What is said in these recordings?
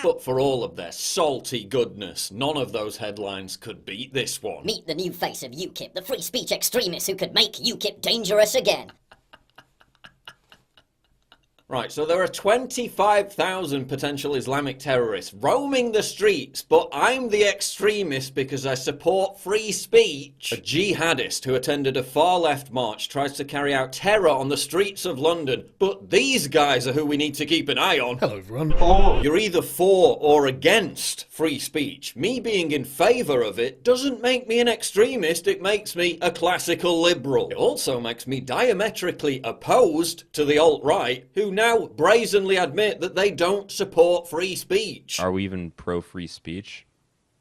But for all of their salty goodness, none of those headlines could beat this one. Meet the new face of UKIP, the free speech extremists who could make UKIP dangerous again. Right, so there are 25,000 potential Islamic terrorists roaming the streets, but I'm the extremist because I support free speech. A jihadist who attended a far-left march tries to carry out terror on the streets of London, but these guys are who we need to keep an eye on. Hello, everyone. You're either for or against free speech. Me being in favour of it doesn't make me an extremist, it makes me a classical liberal. It also makes me diametrically opposed to the alt-right, who now brazenly admit that they don't support free speech. Are we even pro-free speech?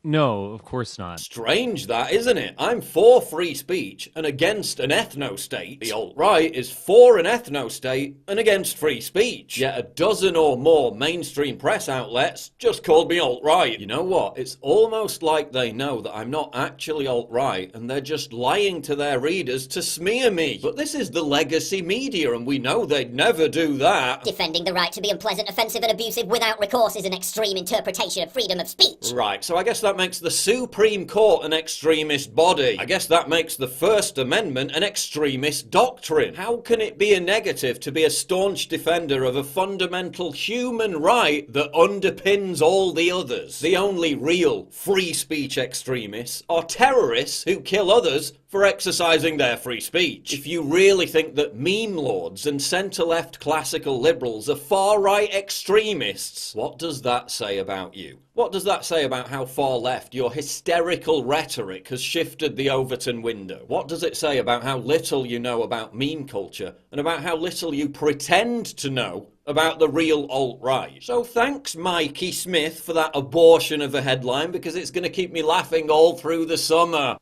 No, of course not. Strange that, isn't it? I'm for free speech and against an ethno-state. The alt-right is for an ethno-state and against free speech. Yet a dozen or more mainstream press outlets just called me alt-right. You know what? It's almost like they know that I'm not actually alt-right and they're just lying to their readers to smear me. But this is the legacy media and we know they'd never do that. Defending the right to be unpleasant, offensive and abusive without recourse is an extreme interpretation of freedom of speech. Right, so I guess that makes the Supreme Court an extremist body. I guess that makes the First Amendment an extremist doctrine. How can it be a negative to be a staunch defender of a fundamental human right that underpins all the others? The only real free speech extremists are terrorists who kill others for exercising their free speech. If you really think that meme lords and centre-left classical liberals are far-right extremists, what does that say about you? What does that say about how far left your hysterical rhetoric has shifted the Overton window? What does it say about how little you know about meme culture and about how little you pretend to know about the real alt-right? So thanks Mikey Smith for that abortion of a headline, because it's going to keep me laughing all through the summer.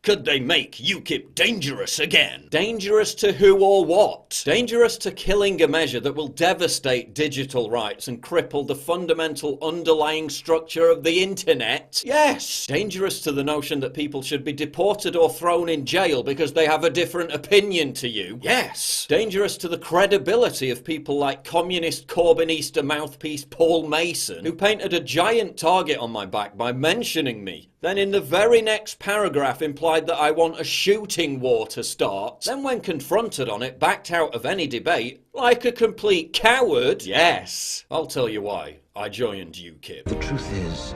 Could they make UKIP dangerous again? Dangerous to who or what? Dangerous to killing a measure that will devastate digital rights and cripple the fundamental underlying structure of the internet? Yes! Dangerous to the notion that people should be deported or thrown in jail because they have a different opinion to you? Yes! Dangerous to the credibility of people like communist Corbynista mouthpiece Paul Mason, who painted a giant target on my back by mentioning me, then in the very next paragraph implied that I want a shooting war to start, then when confronted on it backed out of any debate, like a complete coward. Yes, I'll tell you why I joined UKIP. The truth is,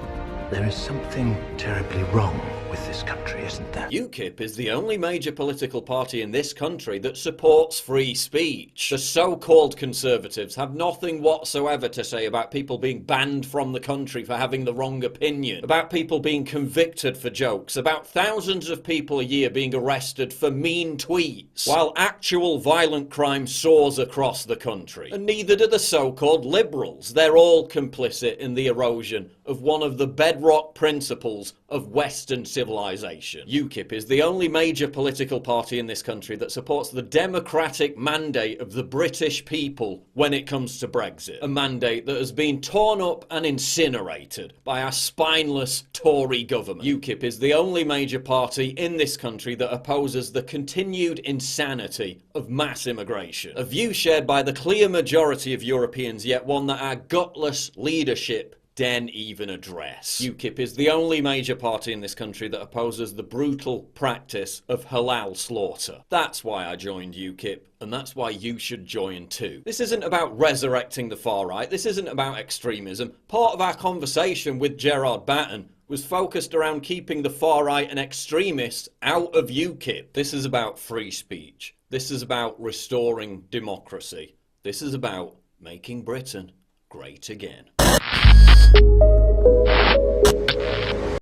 there is something terribly wrong with this country, isn't there? UKIP is the only major political party in this country that supports free speech. The so-called Conservatives have nothing whatsoever to say about people being banned from the country for having the wrong opinion, about people being convicted for jokes, about thousands of people a year being arrested for mean tweets, while actual violent crime soars across the country. And neither do the so-called liberals. They're all complicit in the erosion of one of the bedrock principles of Western civilization. UKIP is the only major political party in this country that supports the democratic mandate of the British people when it comes to Brexit. A mandate that has been torn up and incinerated by our spineless Tory government. UKIP is the only major party in this country that opposes the continued insanity of mass immigration. A view shared by the clear majority of Europeans, yet one that our gutless leadership daren't even address. UKIP is the only major party in this country that opposes the brutal practice of halal slaughter. That's why I joined UKIP, and that's why you should join too. This isn't about resurrecting the far right, this isn't about extremism. Part of our conversation with Gerard Batten was focused around keeping the far right and extremists out of UKIP. This is about free speech. This is about restoring democracy. This is about making Britain great again.